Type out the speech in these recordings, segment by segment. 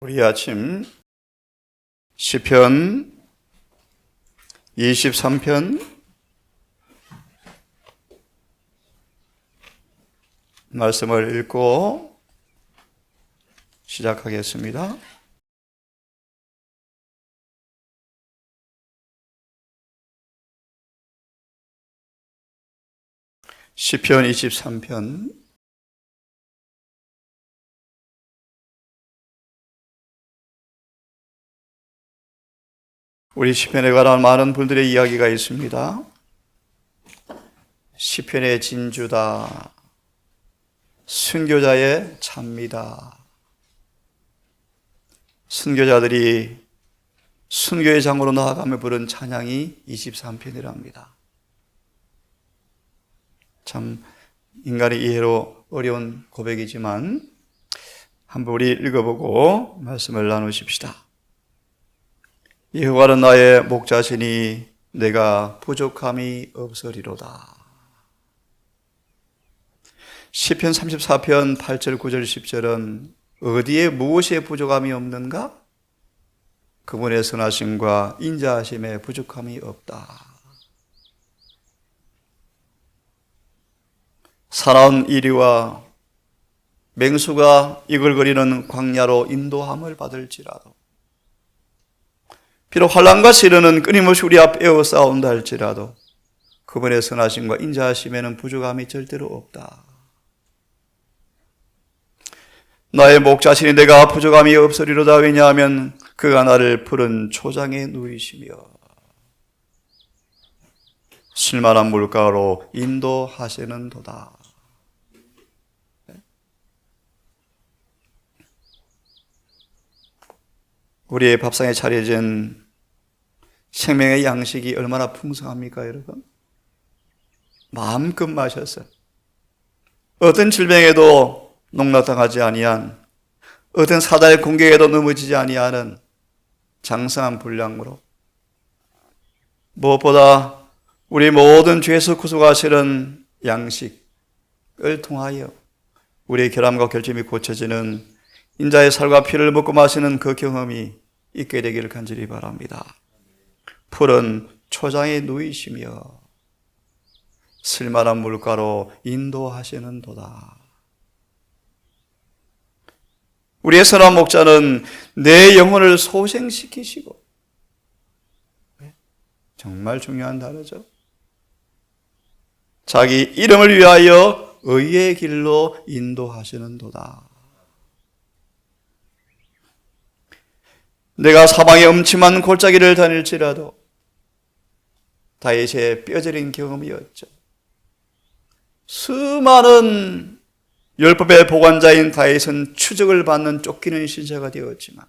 우리 아침 시편 23편 말씀을 읽고 시작하겠습니다. 시편 23편 우리 시편에 관한 많은 분들의 이야기가 있습니다. 시편의 진주다, 순교자의 찬미다. 순교자들이 순교의 장으로 나아가며 부른 찬양이 23편이랍니다. 참 인간의 이해로 어려운 고백이지만 한번 우리 읽어보고 말씀을 나누십시다. 여호와는 나의 목자시니 내가 부족함이 없으리로다. 시편 34편 8절 9절 10절은 어디에 무엇에 부족함이 없는가? 그분의 선하심과 인자하심에 부족함이 없다. 사나운 이리와 맹수가 이글거리는 광야로 인도함을 받을지라도, 비록 환난과 시련은 끊임없이 우리 앞에 에워싸운다 할지라도 그분의 선하심과 인자하심에는 부족함이 절대로 없다. 나의 목자시니 내가 부족함이 없으리로다. 왜냐하면 그가 나를 푸른 초장에 누이시며 실만한 물가로 인도하시는도다. 우리의 밥상에 차려진 생명의 양식이 얼마나 풍성합니까, 여러분? 마음껏 마셔서 어떤 질병에도 농락당하지 아니한, 어떤 사단의 공격에도 넘어지지 아니하는 장성한 분량으로, 무엇보다 우리 모든 죄에서 구속하시는 양식을 통하여 우리의 결함과 결점이 고쳐지는 인자의 살과 피를 먹고 마시는 그 경험이 있게 되기를 간절히 바랍니다. 푸른 초장에 누이시며 쓸만한 물가로 인도하시는 도다. 우리의 선한 목자는 내 영혼을 소생시키시고, 정말 중요한 단어죠. 자기 이름을 위하여 의의 길로 인도하시는 도다. 내가 사방의 음침한 골짜기를 다닐지라도, 다윗의 뼈저린 경험이었죠. 수많은 율법의 보관자인 다윗은 추적을 받는 쫓기는 신세가 되었지만,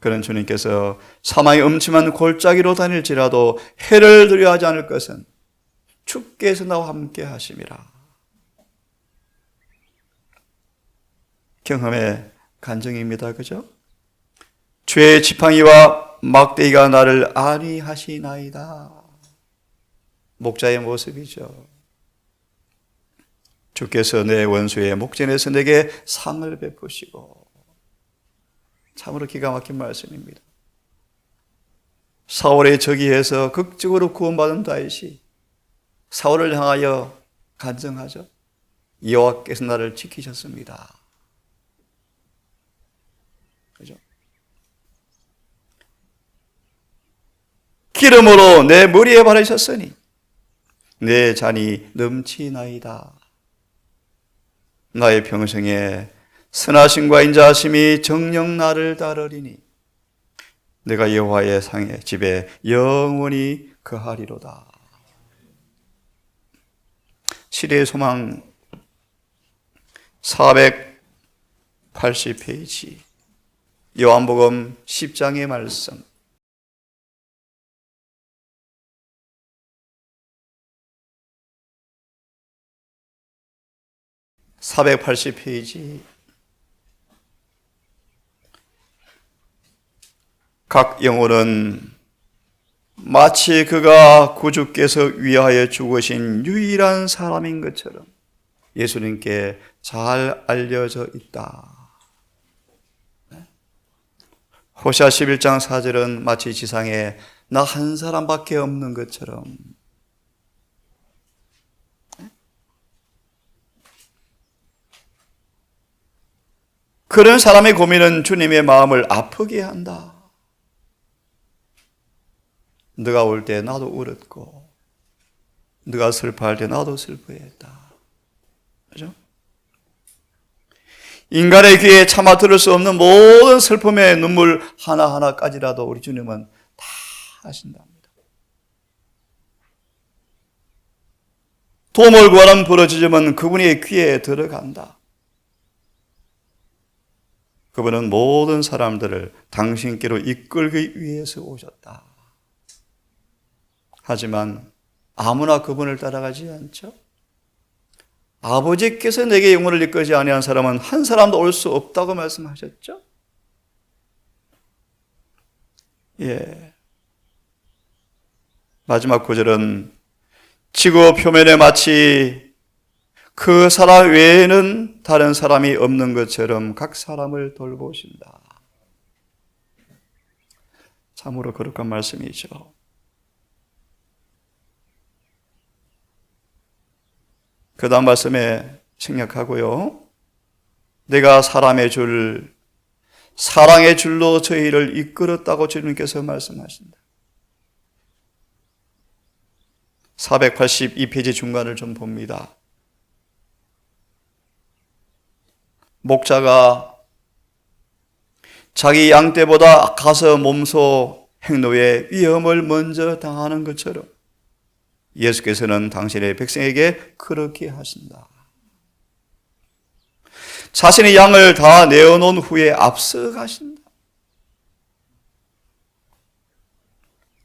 그런 주님께서 사망의 음침한 골짜기로 다닐지라도 해를 두려워하지 않을 것은 주께서 나와 함께 하심이라. 경험의 간증입니다. 그죠? 죄의 지팡이와 막대기가 나를 안위하시나이다. 목자의 모습이죠. 주께서 내 원수의 목전에서 내게 상을 베푸시고, 참으로 기가 막힌 말씀입니다. 사울의 적이에서 극적으로 구원받은 다윗이 사울을 향하여 간증하죠. 여호와께서 나를 지키셨습니다. 그죠? 기름으로 내 머리에 바르셨으니 내 잔이 넘치나이다. 나의 평생에 선하심과 인자하심이 정녕 나를 따르리니 내가 여호와의 상의 집에 영원히 거하리로다. 시대의 소망 480페이지 요한복음 10장의 말씀. (480페이지) 각 영혼은 마치 그가 구주께서 위하여 죽으신 유일한 사람인 것처럼 예수님께 잘 알려져 있다. 호시아 11장 4절은 마치 지상에 나 한 사람밖에 없는 것처럼 그런 사람의 고민은 주님의 마음을 아프게 한다. 네가 울 때 나도 울었고 네가 슬퍼할 때 나도 슬퍼했다. 그죠? 인간의 귀에 차마 들을 수 없는 모든 슬픔의 눈물 하나하나까지라도 우리 주님은 다 하신답니다. 도움을 구하는 부르짖음은 그분의 귀에 들어간다. 그분은 모든 사람들을 당신께로 이끌기 위해서 오셨다. 하지만 아무나 그분을 따라가지 않죠. 아버지께서 내게 영혼을 이끌지 아니한 사람은 한 사람도 올 수 없다고 말씀하셨죠. 예. 마지막 구절은 지구 표면에 마치 그 사람 외에는 다른 사람이 없는 것처럼 각 사람을 돌보신다. 참으로 거룩한 말씀이죠. 그 다음 말씀에 생략하고요. 내가 사랑의 줄로 저희를 이끌었다고 주님께서 말씀하신다. 482페이지 중간을 좀 봅니다. 목자가 자기 양떼보다 가서 몸소 행로의 위험을 먼저 당하는 것처럼 예수께서는 당신의 백성에게 그렇게 하신다. 자신의 양을 다 내어놓은 후에 앞서가신다.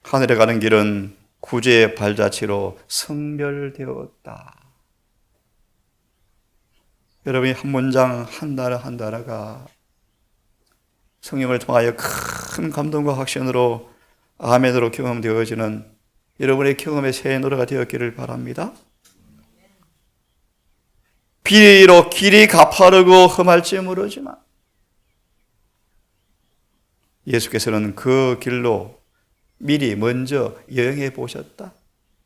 하늘에 가는 길은 구주의 발자취로 성별되었다. 여러분이 한 문장 한 단어 한 단어가 성령을 통하여 큰 감동과 확신으로 아멘으로 경험되어지는 여러분의 경험의 새 노래가 되었기를 바랍니다. 비록 길이 가파르고 험할지 모르지만 예수께서는 그 길로 미리 먼저 여행해 보셨다.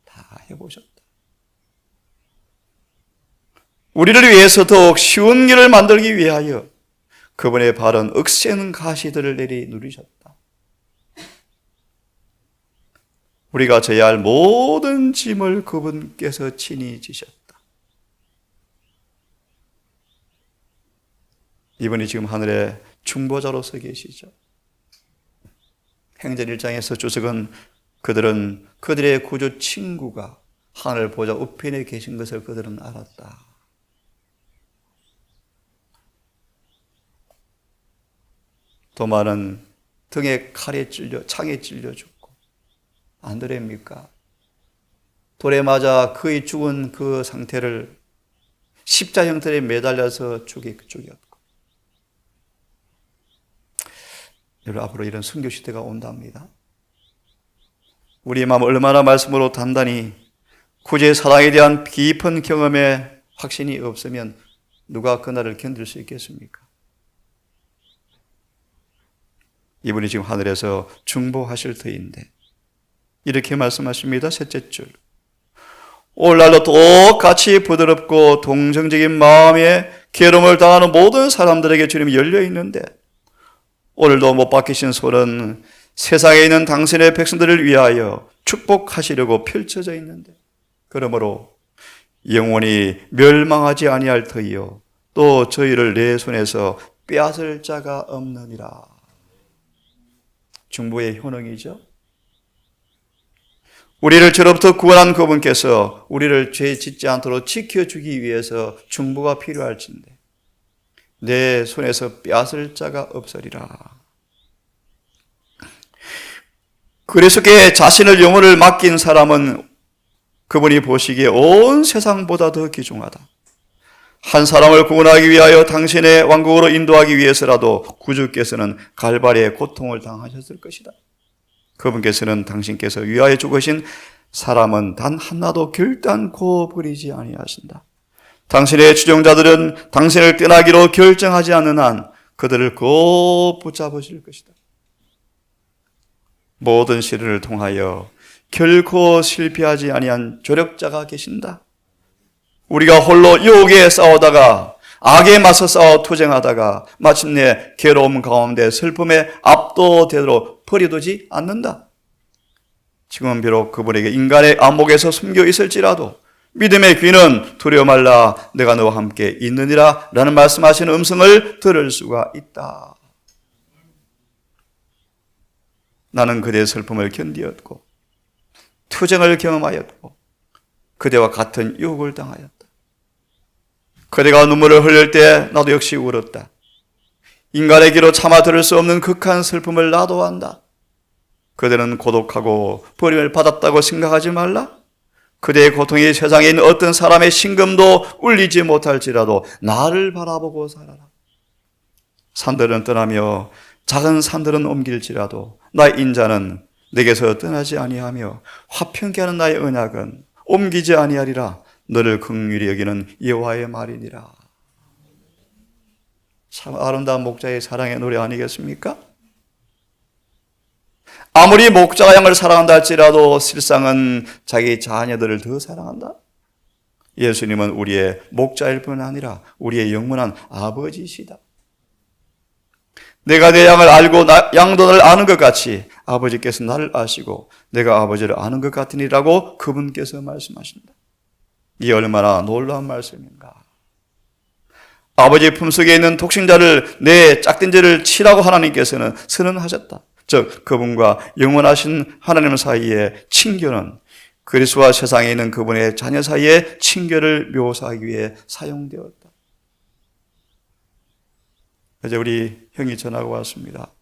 다 해보셨다. 우리를 위해서 더욱 쉬운 길을 만들기 위하여 그분의 발은 억센 가시들을 내리 누리셨다. 우리가 져야 할 모든 짐을 그분께서 친히 지셨다. 이분이 지금 하늘에 중보자로서 계시죠. 행전 1장에서 주석은 그들은 그들의 구주 친구가 하늘 보좌 우편에 계신 것을 그들은 알았다. 도마는 등에 칼에 찔려 창에 찔려 죽고 안드레입니까? 돌에 맞아 그의 죽은 그 상태를 십자 형틀에 매달려서 죽였고 여러분 앞으로 이런 순교 시대가 온답니다. 우리의 마음 얼마나 말씀으로 단단히 구주의 사랑에 대한 깊은 경험에 확신이 없으면 누가 그날을 견딜 수 있겠습니까? 이분이 지금 하늘에서 중보하실 터인데 이렇게 말씀하십니다. 셋째 줄, 오늘날도 똑같이 부드럽고 동정적인 마음에 괴로움을 당하는 모든 사람들에게 주님이 열려 있는데 오늘도 못 박히신 손은 세상에 있는 당신의 백성들을 위하여 축복하시려고 펼쳐져 있는데 그러므로 영원히 멸망하지 아니할 터이요 또 저희를 내 손에서 빼앗을 자가 없느니라. 중보의 효능이죠. 우리를 죄로부터 구원한 그분께서 우리를 죄 짓지 않도록 지켜주기 위해서 중보가 필요할진데 내 손에서 빼앗을 자가 없으리라. 그리스도께 자신을 영혼을 맡긴 사람은 그분이 보시기에 온 세상보다 더 귀중하다. 한 사람을 구원하기 위하여 당신의 왕국으로 인도하기 위해서라도 구주께서는 갈바리의 고통을 당하셨을 것이다. 그분께서는 당신께서 위하여 죽으신 사람은 단 하나도 결단코 버리지 아니하신다. 당신의 추종자들은 당신을 떠나기로 결정하지 않는 한 그들을 꼭 붙잡으실 것이다. 모든 시련을 통하여 결코 실패하지 아니한 조력자가 계신다. 우리가 홀로 유혹에 싸우다가 악에 맞서 싸워 투쟁하다가 마침내 괴로움 가운데 슬픔에 압도되도록 버려두지 않는다. 지금은 비록 그분에게 인간의 안목에서 숨겨 있을지라도 믿음의 귀는 두려워 말라 내가 너와 함께 있느니라 라는 말씀하시는 음성을 들을 수가 있다. 나는 그대의 슬픔을 견디었고 투쟁을 경험하였고 그대와 같은 유혹을 당하였다. 그대가 눈물을 흘릴 때 나도 역시 울었다. 인간의 귀로 참아 들을 수 없는 극한 슬픔을 나도 안다. 그대는 고독하고 버림을 받았다고 생각하지 말라. 그대의 고통이 세상에 있는 어떤 사람의 심금도 울리지 못할지라도 나를 바라보고 살아라. 산들은 떠나며 작은 산들은 옮길지라도 나의 인자는 내게서 떠나지 아니하며 화평케 하는 나의 언약은 옮기지 아니하리라. 너를 긍휼히 여기는 여호와의 말이니라. 참 아름다운 목자의 사랑의 노래 아니겠습니까? 아무리 목자가 양을 사랑한다 할지라도 실상은 자기 자녀들을 더 사랑한다. 예수님은 우리의 목자일 뿐 아니라 우리의 영원한 아버지시다. 내가 내 양을 알고 양도 나를 아는 것 같이 아버지께서 나를 아시고 내가 아버지를 아는 것 같으니라고 그분께서 말씀하신다. 이게 얼마나 놀라운 말씀인가. 아버지 품속에 있는 독생자를 내 짝된지를 치라고 하나님께서는 선언하셨다. 즉 그분과 영원하신 하나님 사이의 친교는 그리스도와 세상에 있는 그분의 자녀 사이의 친교를 묘사하기 위해 사용되었다. 이제 우리 형이 전화가 왔습니다.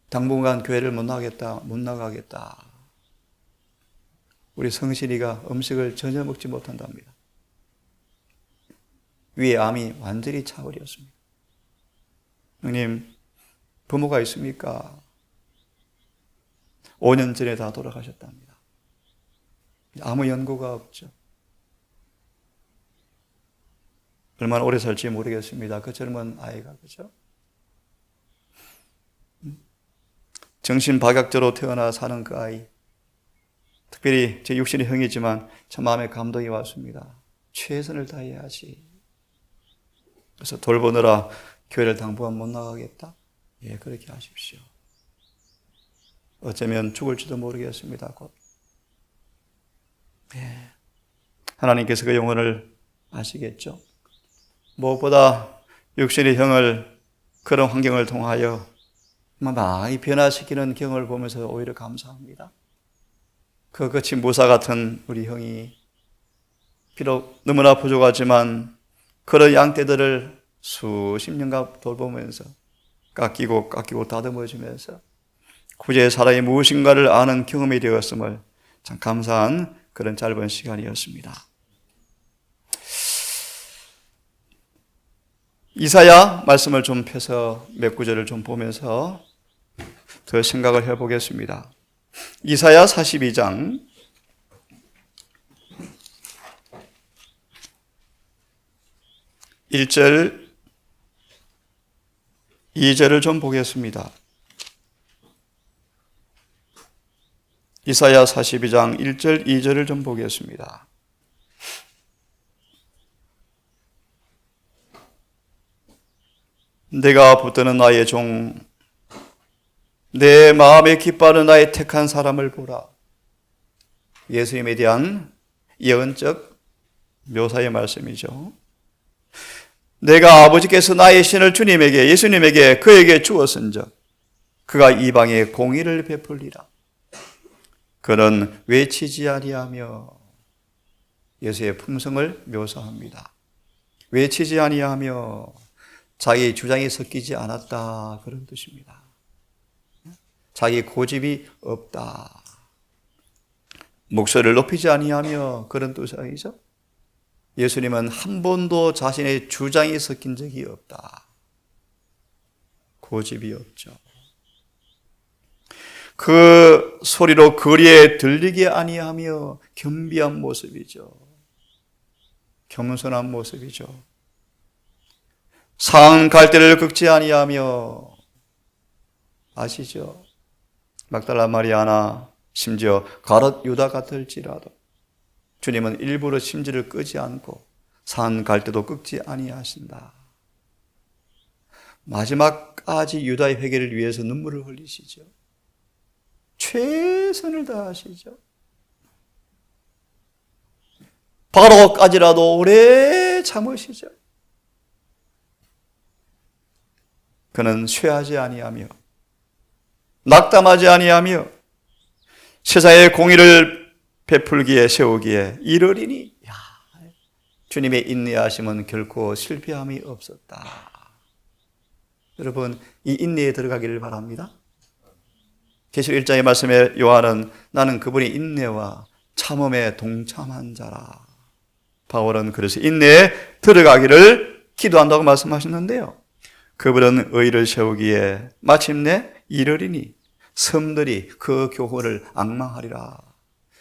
당분간 교회를 못 나가겠다. 우리 성실이가 음식을 전혀 먹지 못한답니다. 위에 암이 완전히 차버렸습니다. 형님, 부모가 있습니까? 5년 전에 다 돌아가셨답니다. 아무 연고가 없죠. 얼마나 오래 살지 모르겠습니다. 그 젊은 아이가, 그죠? 정신박약자로 태어나 사는 그 아이. 특별히 제 육신의 형이지만 참 마음에 감동이 왔습니다. 최선을 다해야지. 그래서 돌보느라 교회를 당분간 못 나가겠다? 예, 그렇게 하십시오. 어쩌면 죽을지도 모르겠습니다. 곧. 예. 하나님께서 그 영혼을 아시겠죠? 무엇보다 육신의 형을 그런 환경을 통하여 많이 변화시키는 경험을 보면서 오히려 감사합니다. 그 거친 무사 같은 우리 형이 비록 너무나 부족하지만 그런 양떼들을 수십 년간 돌보면서 깎이고 다듬어주면서 구제의 사랑이 무엇인가를 아는 경험이 되었음을 참 감사한 그런 짧은 시간이었습니다. 이사야 말씀을 좀 펴서 몇 구절을 좀 보면서 더 생각을 해보겠습니다. 이사야 42장 1절 2절을 좀 보겠습니다. 이사야 42장 1절 2절을 좀 보겠습니다. 내가 붙드는 나의 종, 내 마음에 기뻐하는 나의 택한 사람을 보라. 예수님에 대한 예언적 묘사의 말씀이죠. 내가 아버지께서 나의 신을 주님에게, 예수님에게 그에게 주었은즉 그가 이방에 공의를 베풀리라. 그는 외치지 아니하며, 예수의 품성을 묘사합니다. 외치지 아니하며 자기 주장이 섞이지 않았다, 그런 뜻입니다. 자기 고집이 없다. 목소리를 높이지 아니하며, 그런 뜻이죠. 예수님은 한 번도 자신의 주장이 섞인 적이 없다. 고집이 없죠. 그 소리로 거리에 들리게 아니하며 겸비한 모습이죠. 겸손한 모습이죠. 상 갈대를 긁지 아니하며, 아시죠? 막달라 마리아나 심지어 가롯 유다 같을지라도 주님은 일부러 심지를 끄지 않고 산 갈 때도 끄지 아니하신다. 마지막까지 유다의 회개를 위해서 눈물을 흘리시죠. 최선을 다하시죠. 바로까지라도 오래 참으시죠. 그는 쇠하지 아니하며 낙담하지 아니하며 세상의 공의를 베풀기에 세우기에 이르리니 주님의 인내하심은 결코 실패함이 없었다. 여러분, 이 인내에 들어가기를 바랍니다. 계시록 1장의 말씀에 요한은 나는 그분의 인내와 참음에 동참한 자라. 바울은 그래서 인내에 들어가기를 기도한다고 말씀하셨는데요. 그분은 의를 세우기에 마침내 이르리니 섬들이 그 교훈을 앙망하리라.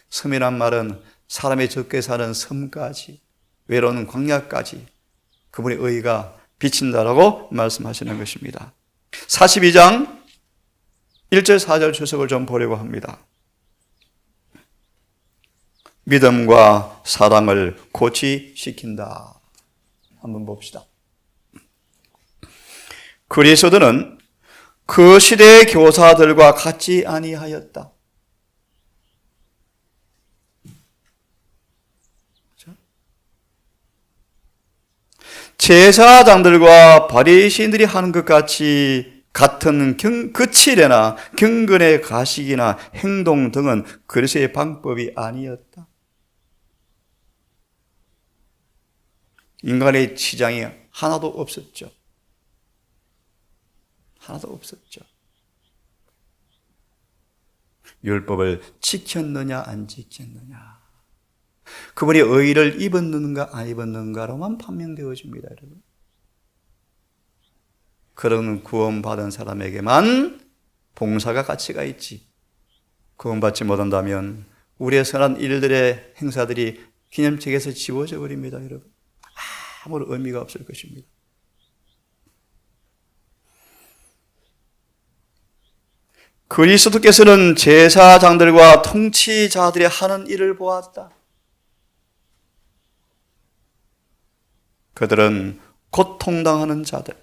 섬이란 말은 사람이 적게 사는 섬까지, 외로운 광야까지 그분의 의가 비친다라고 말씀하시는 것입니다. 42장 1절 4절 주석을 좀 보려고 합니다. 믿음과 사랑을 고취시킨다. 한번 봅시다. 그리스도는 그 시대의 교사들과 같지 아니하였다. 제사장들과 바리새인들이 하는 것 같이 같은 그칠이나 경건의 가식이나 행동 등은 그리스도의 방법이 아니었다. 인간의 치장이 하나도 없었죠. 하나도 없었죠. 율법을 지켰느냐 안 지켰느냐, 그분이 의의를 입었는가 안 입었는가로만 판명되어집니다. 여러분, 그런 구원받은 사람에게만 봉사가 가치가 있지, 구원받지 못한다면 우리의 선한 일들의 행사들이 기념책에서 지워져 버립니다. 여러분, 아무런 의미가 없을 것입니다. 그리스도께서는 제사장들과 통치자들이 하는 일을 보았다. 그들은 고통당하는 자들,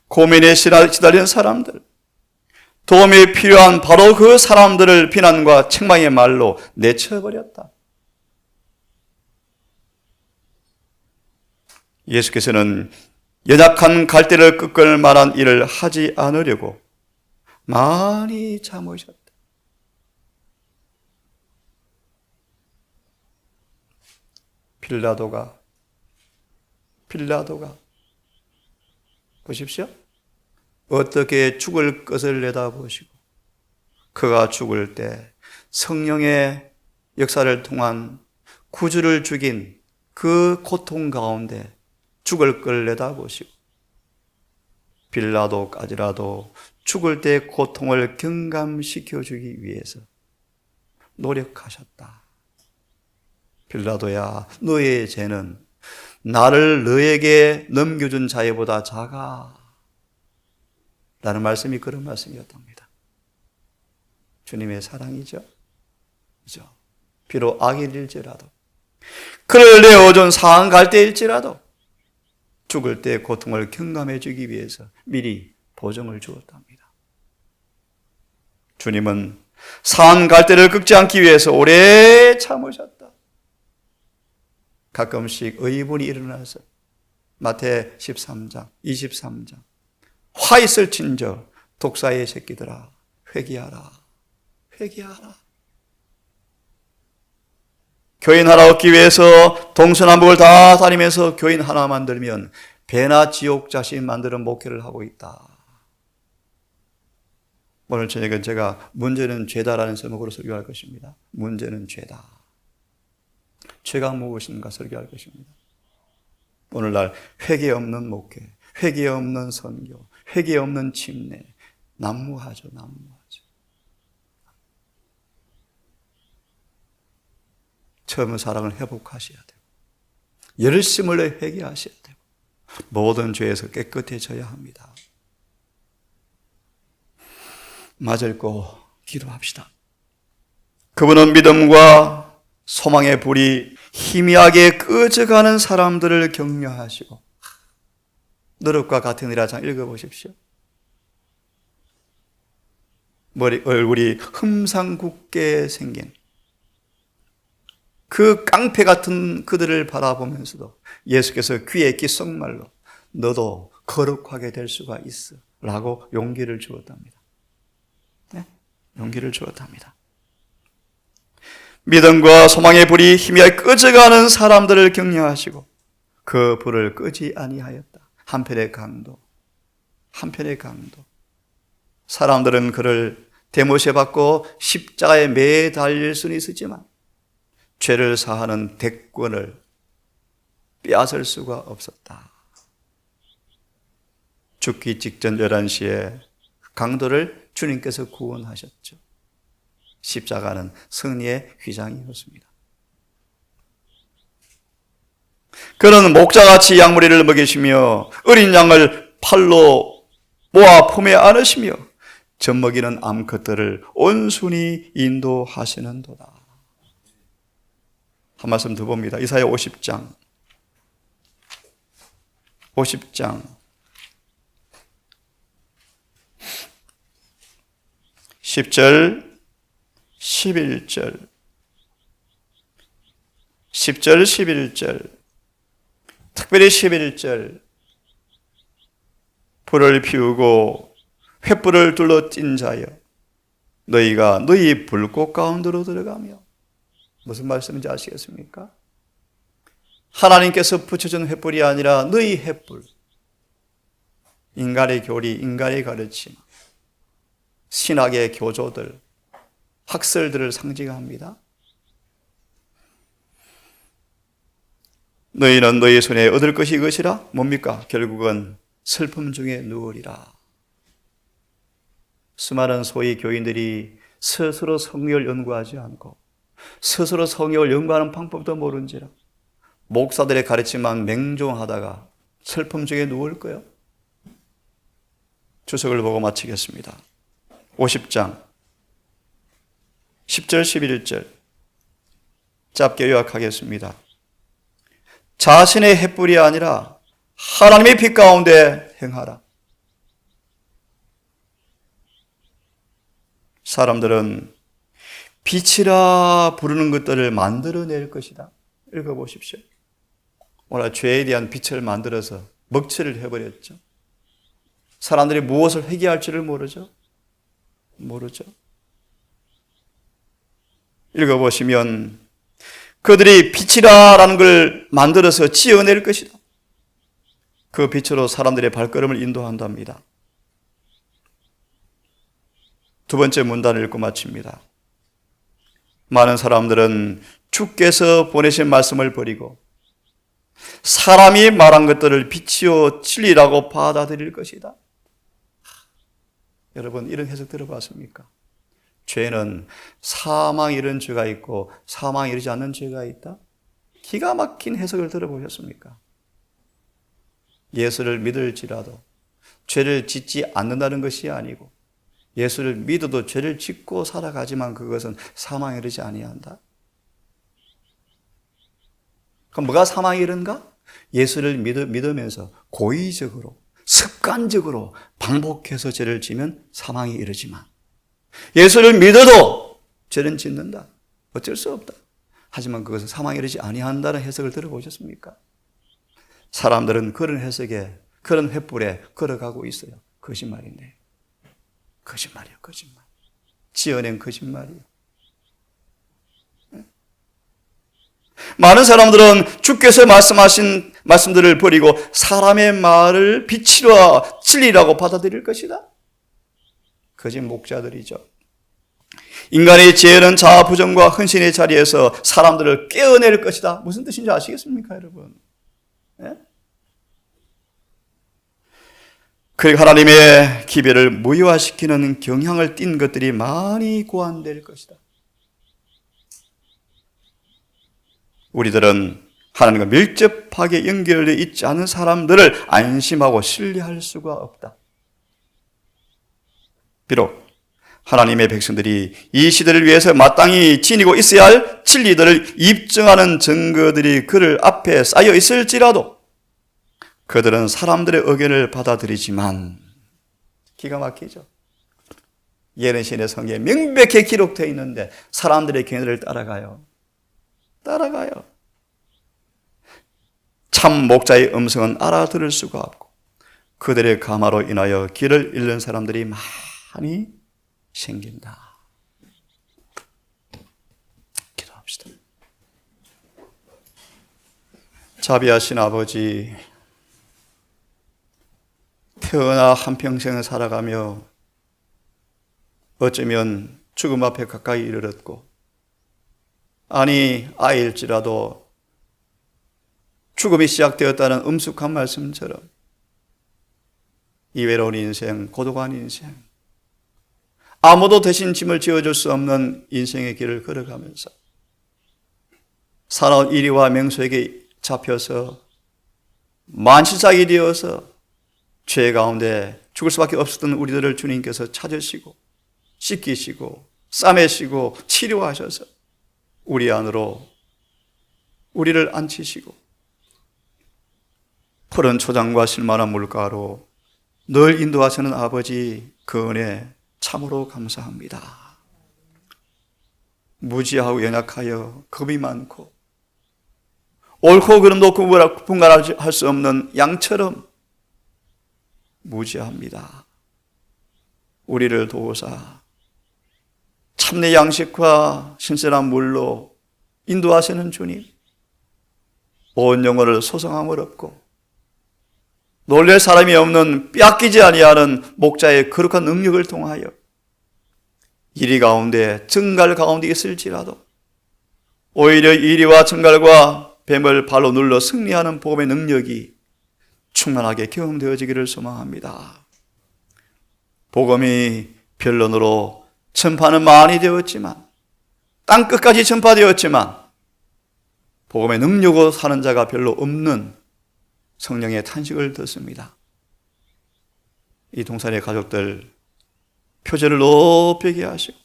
고민에 시달리는 사람들, 도움이 필요한 바로 그 사람들을 비난과 책망의 말로 내쳐버렸다. 예수께서는 연약한 갈대를 꺾을 만한 일을 하지 않으려고 많이 참으셨다. 빌라도가 보십시오. 어떻게 죽을 것을 내다보시고 그가 죽을 때 성령의 역사를 통한 구주를 죽인 그 고통 가운데 죽을 걸 내다보시고 빌라도까지라도 죽을 때 고통을 경감시켜주기 위해서 노력하셨다. 빌라도야, 너의 죄는 나를 너에게 넘겨준 자애보다 작아. 라는 말씀이 그런 말씀이었답니다. 주님의 사랑이죠. 그죠? 비록 악일일지라도, 그를 내어준 상한 갈대일지라도 죽을 때 고통을 경감해 주기 위해서 미리 보증을 주었답니다. 주님은 상한 갈대를 꺾지 않기 위해서 오래 참으셨다. 가끔씩 의분이 일어나서 마태 13장, 23장 화 있을 친저 독사의 새끼들아 회개하라, 회개하라. 교인 하나 얻기 위해서 동서남북을 다 다니면서 교인 하나 만들면 배나 지옥 자신 만드는 목회를 하고 있다. 오늘 저녁은 제가 문제는 죄다라는 제목으로 설교할 것입니다. 문제는 죄다. 죄가 무엇인가 설교할 것입니다. 오늘날 회개 없는 목회, 회개 없는 선교, 회개 없는 침례, 난무하죠, 난무하죠. 처음 사랑을 회복하셔야 돼요. 열심을 내 회개하셔야 돼요. 모든 죄에서 깨끗해져야 합니다. 맞을고 기도합시다. 그분은 믿음과 소망의 불이 희미하게 꺼져가는 사람들을 격려하시고, 너릇과 같은 이라 장 읽어보십시오. 얼굴이 흠상궂게 생긴 그 깡패 같은 그들을 바라보면서도 예수께서 귀에 귓속말로 너도 거룩하게 될 수가 있어 라고 용기를 주었답니다. 네? 용기를 주었답니다. 믿음과 소망의 불이 희미하게 꺼져가는 사람들을 격려하시고 그 불을 끄지 아니하였다. 한편의 강도. 사람들은 그를 대못에 받고 십자가에 매달릴 수는 있었지만 죄를 사하는 대권을 빼앗을 수가 없었다. 죽기 직전 11시에 강도를 주님께서 구원하셨죠. 십자가는 승리의 휘장이었습니다. 그는 목자같이 양무리를 먹이시며 어린 양을 팔로 모아 품에 안으시며 젖먹이는 암컷들을 온순히 인도하시는도다. 한 말씀 더 봅니다. 이사야 50장 10절 11절 11절 특별히 11절 불을 피우고 횃불을 둘러 찐 자여 너희가 너희 불꽃 가운데로 들어가며, 무슨 말씀인지 아시겠습니까? 하나님께서 붙여준 횃불이 아니라 너희 횃불, 인간의 교리, 인간의 가르침, 신학의 교조들, 학설들을 상징합니다. 너희는 너희 손에 얻을 것이 이것이라. 뭡니까? 결국은 슬픔 중에 누우리라. 수많은 소위 교인들이 스스로 성경을 연구하지 않고 스스로 성경을 연구하는 방법도 모른지라 목사들의 가르침만 맹종하다가 슬픔 중에 누울 거예요. 주석을 보고 마치겠습니다. 50장 10절 11절 짧게 요약하겠습니다. 자신의 횃불이 아니라 하나님의 빛 가운데 행하라. 사람들은 빛이라 부르는 것들을 만들어낼 것이다. 읽어보십시오. 오늘 죄에 대한 빛을 만들어서 먹칠을 해버렸죠. 사람들이 무엇을 회개할지를 모르죠. 읽어보시면 그들이 빛이라는 걸 만들어서 지어낼 것이다. 그 빛으로 사람들의 발걸음을 인도한답니다. 두 번째 문단을 읽고 마칩니다. 많은 사람들은 주께서 보내신 말씀을 버리고 사람이 말한 것들을 빛이요 진리라고 받아들일 것이다. 여러분, 이런 해석 들어봤습니까? 죄는 사망에 이르는 죄가 있고 사망에 이르지 않는 죄가 있다. 기가 막힌 해석을 들어보셨습니까? 예수를 믿을지라도 죄를 짓지 않는다는 것이 아니고 예수를 믿어도 죄를 짓고 살아가지만 그것은 사망에 이르지 아니한다. 그럼 뭐가 사망에 이른가? 예수를 믿으면서 고의적으로 습관적으로 반복해서 죄를 지면 사망에 이르지만 예수를 믿어도 죄는 짓는다. 어쩔 수 없다. 하지만 그것은 사망에 이르지 아니한다는 해석을 들어보셨습니까? 사람들은 그런 해석에, 그런 횃불에 걸어가고 있어요. 거짓말인데. 거짓말이에요. 지어낸 거짓말이에요. 많은 사람들은 주께서 말씀하신 말씀들을 버리고 사람의 말을 빛이라 진리라고 받아들일 것이다. 거짓 목자들이죠. 인간의 지혜는 자아 부정과 헌신의 자리에서 사람들을 깨어낼 것이다. 무슨 뜻인지 아시겠습니까, 여러분? 네? 그리고 하나님의 기별을 무효화시키는 경향을 띈 것들이 많이 고안될 것이다. 우리들은 하나님과 밀접하게 연결되어 있지 않은 사람들을 안심하고 신뢰할 수가 없다. 비록 하나님의 백성들이 이 시대를 위해서 마땅히 지니고 있어야 할 진리들을 입증하는 증거들이 그들 앞에 쌓여 있을지라도 그들은 사람들의 의견을 받아들이지만, 기가 막히죠. 예레신의 성경에 명백히 기록되어 있는데 사람들의 견해를 따라가요. 참 목자의 음성은 알아들을 수가 없고 그들의 가마로 인하여 길을 잃는 사람들이 많이 생긴다. 기도합시다. 자비하신 아버지, 태어나 한평생을 살아가며 어쩌면 죽음 앞에 가까이 이르렀고, 아니 아이일지라도 죽음이 시작되었다는 엄숙한 말씀처럼 이 외로운 인생, 고독한 인생, 아무도 대신 짐을 지어줄 수 없는 인생의 길을 걸어가면서 사나운 이리와 명소에게 잡혀서 만신삭이 되어서 죄 가운데 죽을 수밖에 없었던 우리들을 주님께서 찾으시고 씻기시고 싸매시고 치료하셔서 우리 안으로 우리를 앉히시고 푸른 초장과 실만한 물가로 늘 인도하시는 아버지, 그 은혜 참으로 감사합니다. 무지하고 연약하여 겁이 많고 옳고 그름도 분간할 수 없는 양처럼 무지합니다. 우리를 도우사 참내 양식과 신선한 물로 인도하시는 주님, 온 영혼을 소성함을 얻고 놀랄 사람이 없는 빼앗기지 아니하는 목자의 거룩한 능력을 통하여 이리 가운데 증갈 가운데 있을지라도 오히려 이리와 증갈과 뱀을 발로 눌러 승리하는 복음의 능력이 충만하게 경험되어지기를 소망합니다. 복음이 변론으로 전파는 많이 되었지만, 땅 끝까지 전파되었지만 복음의 능력으로 사는 자가 별로 없는 성령의 탄식을 듣습니다. 이 동산의 가족들 표제를 높이게 하시고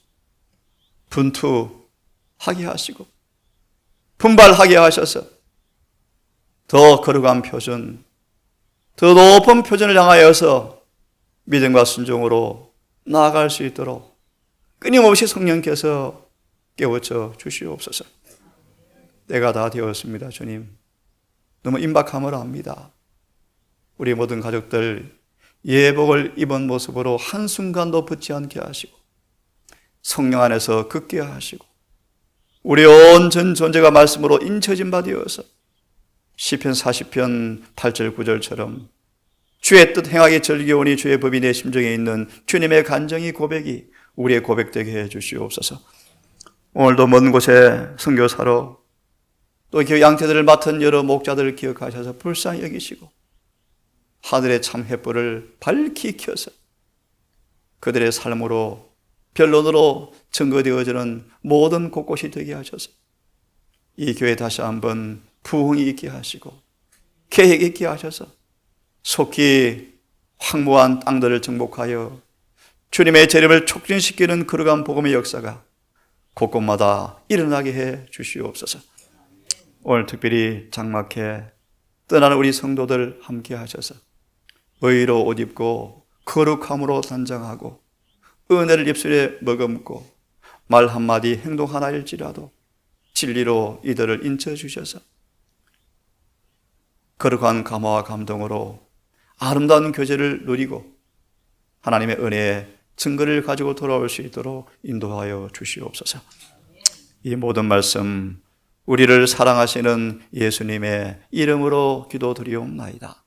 분투하게 하시고 분발하게 하셔서 더 거룩한 표준, 더 높은 표준을 향하여서 믿음과 순종으로 나아갈 수 있도록 끊임없이 성령께서 깨우쳐 주시옵소서. 때가 다 되었습니다. 주님, 너무 임박함을 압니다. 우리 모든 가족들 예복을 입은 모습으로 한순간도 붙지 않게 하시고 성령 안에서 굳게 하시고 우리 온 전 존재가 말씀으로 인쳐진 바 되어서 시편 40편 8절 9절처럼 주의 뜻 행하기 즐기오니 주의 법이 내 심정에 있는 주님의 간정이 고백이 우리의 고백되게 해 주시옵소서. 오늘도 먼 곳에 선교사로 또 양떼들을 맡은 여러 목자들을 기억하셔서 불쌍히 여기시고 하늘의 참 횃불을 밝히 켜서 그들의 삶으로 변론으로 증거되어지는 모든 곳곳이 되게 하셔서 이 교회 다시 한번 부흥이 있게 하시고 계획 있게 하셔서 속히 황무한 땅들을 정복하여 주님의 재림을 촉진시키는 거룩한 복음의 역사가 곳곳마다 일어나게 해 주시옵소서. 오늘 특별히 장막해 떠나는 우리 성도들 함께 하셔서 의로 옷 입고 거룩함으로 단장하고 은혜를 입술에 머금고 말 한마디 행동 하나일지라도 진리로 이들을 인쳐주셔서 거룩한 감화와 감동으로 아름다운 교제를 누리고 하나님의 은혜의 증거를 가지고 돌아올 수 있도록 인도하여 주시옵소서. 이 모든 말씀 우리를 사랑하시는 예수님의 이름으로 기도드리옵나이다.